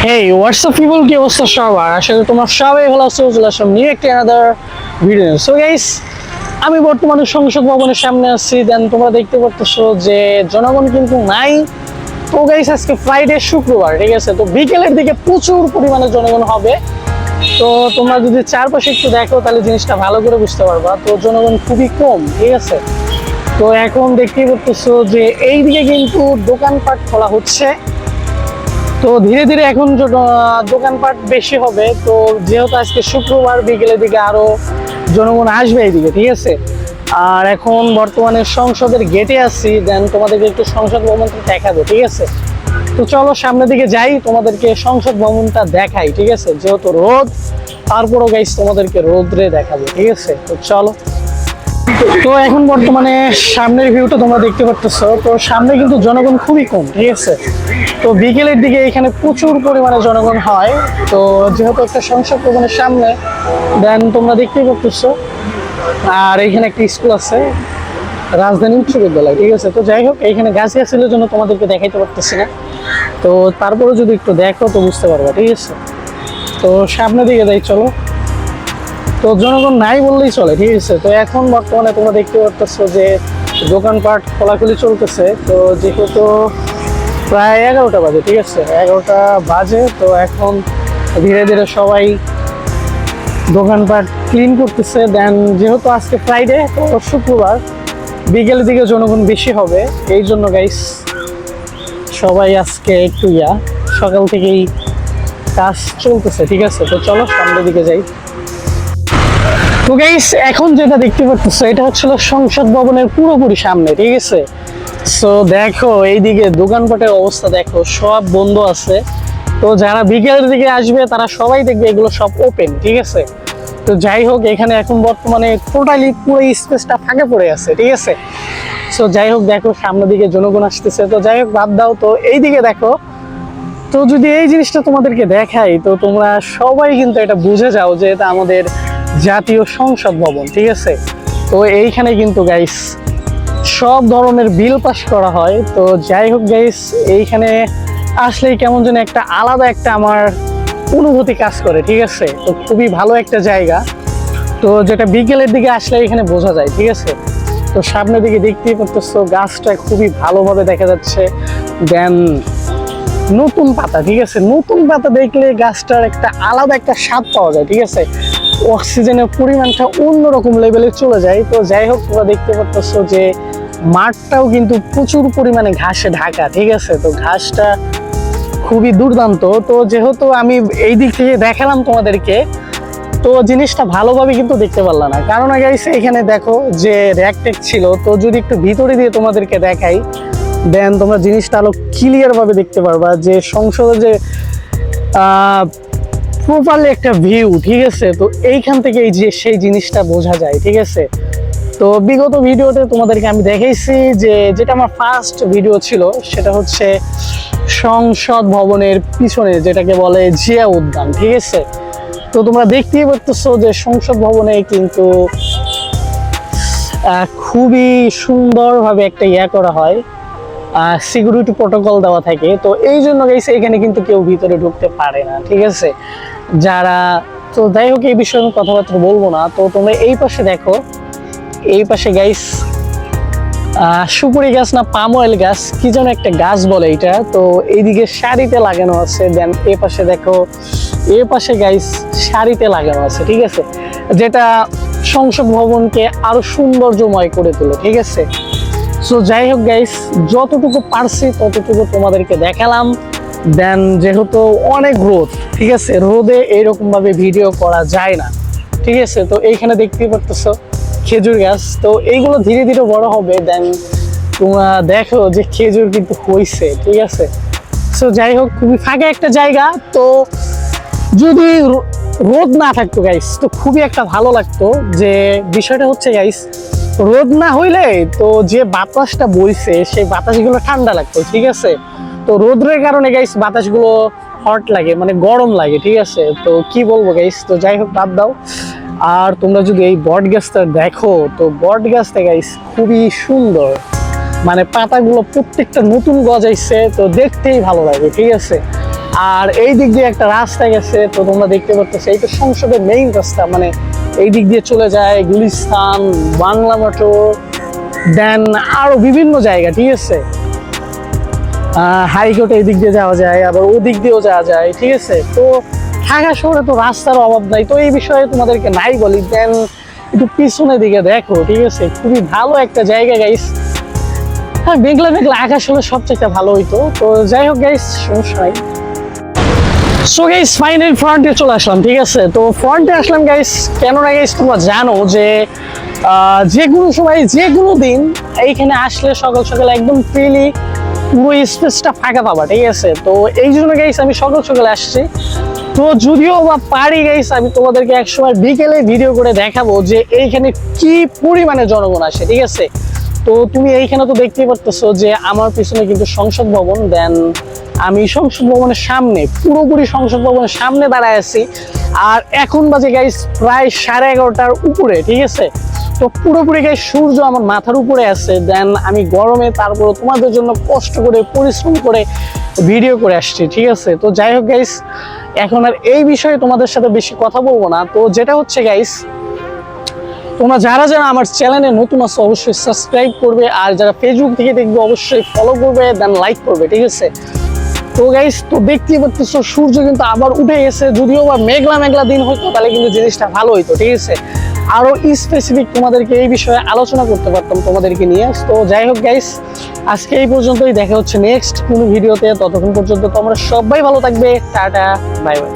হেই WhatsApp people, কি অবস্থা সবার? আশা করি তোমরা সবাই ভালো আছো। চলে আসলাম নিউ একটি আনাদার ভিডিও। সো গাইস, আমি বর্তমানে সংসদ ভবনের সামনে আছি। দেন তোমরা দেখতে পারতেছো যে জনগণ কিন্তু নাই। তো গাইস, আজকে ফ্রাইডে, শুক্রবার, ঠিক আছে? তো বিকেলের দিকে প্রচুর পরিমাণে জনগণ হবে। তো তোমরা যদি চারপাশে একটু দেখো তাহলে জিনিসটা ভালো করে বুঝতে পারবা। তো জনগণ খুবই কম, ঠিক আছে? তো এখন দেখতেই পারতেছো যে এইদিকে কিন্তু দোকানপাট খোলা হচ্ছে। তো ধীরে ধীরে এখন দোকানপাট বেশি হবে। তো যেহেতু আজকে শুক্রবার, বিকেলের দিকে আরো জনগণ আসবে এইদিকে, ঠিক আছে? আর এখন বর্তমানে সংসদের গেটে আছি। দেন তোমাদেরকে একটু সংসদ ভবনটা দেখাবো, ঠিক আছে? তো চলো সামনের দিকে যাই, তোমাদেরকে সংসদ ভবনটা দেখাই, ঠিক আছে? যেহেতু রোদ, তারপরও গাইস তোমাদেরকে রোদ্রে দেখাবো, ঠিক আছে? তো চলো। তো এখন বর্তমানে সামনের ভিউটা তোমরা দেখতে পাচ্ছো। তো সামনে কিন্তু জনগণ খুবই কম, ঠিক আছে? তো বিকেলের দিকে এখানে প্রচুর পরিমাণে জনগণ হয়। তো যেহেতু একটা সংসদ ভবনের সামনে, দেন তোমরা দেখতেই পাচ্ছো। আর এইখানে একটা স্কুল আছে, রাজধানী উচ্চ বিদ্যালয়, ঠিক আছে? তো যাই হোক, এইখানে গাছগাছালির জন্য তোমাদেরকে দেখাইতে পারতেছি না। তো তারপরে যদি একটু দেখো তো বুঝতে পারবা, ঠিক আছে? তো সামনের দিকে যাই, চলো। তো জনগণ নাই বললেই চলে, ঠিক আছে? তো এখন বর্তমানে তোমরা দেখতে পাচ্ছ যে দোকানপাট খোলাখুলি চলতেছে। তো যেহেতু প্রায় 11টা বাজে, ঠিক আছে? 11টা বাজে। তো এখন ধীরে ধীরে সবাই দোকানপাট ক্লিন করতেছে। দেন যেহেতু আজকে ফ্রাইডে, তো শুক্রবার, বিকেলের দিকে জনগণ বেশি হবে। এই জন্য গাইস সবাই আজকে একটু সকাল থেকেই কাজ চলতেছে, ঠিক আছে? তো চলো সামনের দিকে যাই। তো গাইস, এখন যেটা দেখতে পাচ্ছ এটা হচ্ছিল সংসদ ভবনের পুরোপুরি সামনে, ঠিক আছে? সো দেখো এইদিকে দোকানপাটের অবস্থা দেখো, সব বন্ধ আছে। তো যারা বিকেলের দিকে আসবে তারা সবাই দেখবে এগুলো সব ওপেন, ঠিক আছে? তো যাই হোক, এখানে এখন বর্তমানে টোটালি পুরো স্পেসটা ফাঁকে পড়ে আছে, ঠিক আছে? সো যাই হোক, দেখো সামনের দিকে জনগণ আসতেছে। তো যাই হোক, বাদ দাও। তো এইদিকে দেখো। তো যদি এই জিনিসটা তোমাদেরকে দেখাই তো তোমরা সবাই কিন্তু এটা বুঝে যাও যে এটা আমাদের জাতীয় সংসদ ভবন, ঠিক আছে? তো এইখানে কিন্তু গাইস সব ধরনের বিল পাস করা হয়। তো যাই হোক গাইস, এইখানে আসলেই কেমন যেন একটা আলাদা একটা আমার অনুভূতি কাজ করে, ঠিক আছে? তো খুবই ভালো একটা জায়গা। তো যেটা বিকেলের দিকে আসলে এখানে বোঝা যায়, ঠিক আছে? তো সামনের দিকে দেখতেই পারতেছো গাছটা খুবই ভালোভাবে দেখা যাচ্ছে। দেন নতুন পাতা, ঠিক আছে? নতুন পাতা দেখলে গাছটার একটা আলাদা একটা স্বাদ পাওয়া যায়, ঠিক আছে? অক্সিজেনের পরিমাণটা অন্যরকম লেভেলে চলে যায়। তো যাই হোক, তোমরা দেখতে পাচ্ছো যে মাঠটাও কিন্তু প্রচুর পরিমাণে ঘাসে ঢাকা, ঠিক আছে? তো ঘাসটা খুবই দুর্দান্ত। তো যেহেতু আমি এই দিক থেকে দেখালাম তোমাদেরকে, তো জিনিসটা ভালোভাবে কিন্তু দেখতে পারলাম না, কারণ গাইস এখানে দেখো যে র্যাক ট্যাক ছিল। তো যদি একটু ভিতরে দিয়ে তোমাদেরকে দেখাই, দেন তোমরা জিনিসটা আরো ক্লিয়ার ভাবে দেখতে পারবা যে সংসদের যে প্রপারলি একটা ভিউ, ঠিক আছে? তো এইখান থেকে এই যে সেই জিনিসটা বোঝা যায়, ঠিক আছে? তো বিগত ভিডিওতে তোমাদেরকে আমি দেখাইছি যে যেটা আমার ফার্স্ট ভিডিও ছিল, সেটা হচ্ছে সংসদ ভবনের পিছনে যেটাকে বলে জিয়া উদ্যান, ঠিক আছে? তো তোমরা দেখতেই পারতেছো যে সংসদ ভবনে কিন্তু খুবই সুন্দরভাবে একটা করা হয়, সিকিউরিটি প্রোটোকল দেওয়া থাকে। তো এই জন্য গাইস এখানে কিন্তু কেউ ভিতরে ঢুকতে পারে না, ঠিক আছে? যারা, তো যাই হোক, এই বিষয়ে আমি কথাবার্তা বলবো না। তো তোমরা এই পাশে দেখো, এই পাশে গাইস সুপুরি গাছ না পাম অয়েল গাছ, কি যেন একটা গাছ বলে এটা। তো এইদিকে সারিতে লাগানো আছে। দেন এই পাশে দেখো, এ পাশে গাইস সারিতে লাগানো আছে, ঠিক আছে? যেটা সংসদ ভবনকে আরো সৌন্দর্যময় করে তোলে, ঠিক আছে? সো যাই হোক গাইস, যতটুকু পারছি ততটুকু তোমাদেরকে দেখালাম। দেন যেহেতু অনেক রোদ, ঠিক আছে? রোদে এইরকম ভাবে ভিডিও করা যায় না, ঠিক আছে? তো এইখানে দেখতেই পারতেছো খেজুর গাছ। তো এইগুলো ধীরে ধীরে বড় হবে। দেন তোমরা দেখো যে খেজুর কিন্তু হয়েছে, ঠিক আছে? সো যাই হোক, খুবই ফাঁকা একটা জায়গা। তো যদি রোদ না থাকতো গাইস তো খুবই একটা ভালো লাগতো। যে বিষয়টা হচ্ছে গাইস, রোদ না হইলে তো যে বাতাসটা বইছে সেই বাতাসগুলো ঠান্ডা লাগতো, ঠিক আছে? তো রোদের কারণে গাইস বাতাসগুলো হট লাগে, মানে গরম লাগে, ঠিক আছে? তো কি বলবো গাইস, তো যাই হোক, বাদ দাও। আর তোমরা যদি এই বট গাছটা দেখো, তো বট গাছটা গাইস খুবই সুন্দর, মানে পাতাগুলো প্রত্যেকটা নতুন গজাইছে। তো দেখতেই ভালো লাগে, ঠিক আছে? আর এই দিক দিয়ে একটা রাস্তা গেছে, তো তোমরা দেখতে পাচ্ছ এইটা সংসদের মেইন রাস্তা, মানে এই দিক দিয়ে চলে যায় গুলিস্তান, বাংলা মোটর, দেন আরো বিভিন্ন জায়গা, ঠিক আছে। হাইকোর্টে এই দিক দিয়ে যাওয়া যায়, আবার ও দিক দিয়েও যাওয়া যায়, ঠিক আছে। তো ঢাকা শহরে তো রাস্তার অভাব নাই, তো এই বিষয়ে তোমাদেরকে নাই বলি। দেন একটু পিছনের দিকে দেখো, ঠিক আছে, খুবই ভালো একটা জায়গা গাইস। হ্যাঁ, মেঘলা মেঘলা আকাশ হলে সবচেয়ে ভালো হইতো। তো যাই হোক গাইস, সমস্যা নাই। সো গাইস ফাইনাল ফ্রন্টে চলে আসলাম, ঠিক আছে। তো ফ্রন্টে আসলাম গাইস, কেননা গাইস তোমরা জানো যে যে কোনো সময় যে কোনো দিন এইখানে আসলে সকাল সকাল একদম ফ্রিলি পুরো স্পেসটা ফাঁকা পাবা, ঠিক আছে। তো এই জন্য গাইস আমি সকাল সকাল আসছি। তো যদিও বা পারি গাইস, আমি তোমাদেরকে একসময় বিকেলে ভিডিও করে দেখাবো যে এইখানে কি পরিমাণে জনগণ আসে, ঠিক আছে। তো তুমি এইখানে তো দেখতেই পারতেছো যে আমার পিছনে কিন্তু সংসদ ভবন, দেন আমি সংসদ ভবনের সামনে, পুরোপুরি সংসদ ভবনের সামনে দাঁড়ায় আছি। আর এখন বাজে গাইস প্রায় 11:30টার উপরে, ঠিক আছে। তো পুরোপুরি গাইস সূর্য আমার মাথার উপরে আছে, দেন আমি গরমে তারপর তোমাদের জন্য কষ্ট করে পরিশ্রম করে ভিডিও করে আসছি, ঠিক আছে। তো যাই হোক গাইস, এখন আর এই বিষয়ে তোমাদের সাথে বেশি কথা বলবো না। তো যেটা হচ্ছে গাইস, তোমরা যারা যারা আমার চ্যানেলে নতুন আছো অবশ্যই সাবস্ক্রাইব করবে, আর যারা ফেসবুক থেকে দেখবে অবশ্যই ফলো করবে, দেন লাইক করবে, ঠিক আছে। তো গাইস, তো দেখতেই পাচ্ছো সূর্য কিন্তু আবার উঠে গেছে, যদিও বা মেঘলা মেঘলা দিন হইতো তাহলে কিন্তু জিনিসটা ভালো হইতো, ঠিক আছে। আরো স্পেসিফিক তোমাদেরকে এই বিষয়ে আলোচনা করতে পারতাম তোমাদেরকে নিয়ে। তো যাই হোক গাইস, আজকে এই পর্যন্তই, দেখা হচ্ছে নেক্সট কোনো ভিডিওতে। ততক্ষণ পর্যন্ত তোমরা সবাই ভালো থাকবে, টাটা, বাই বাই।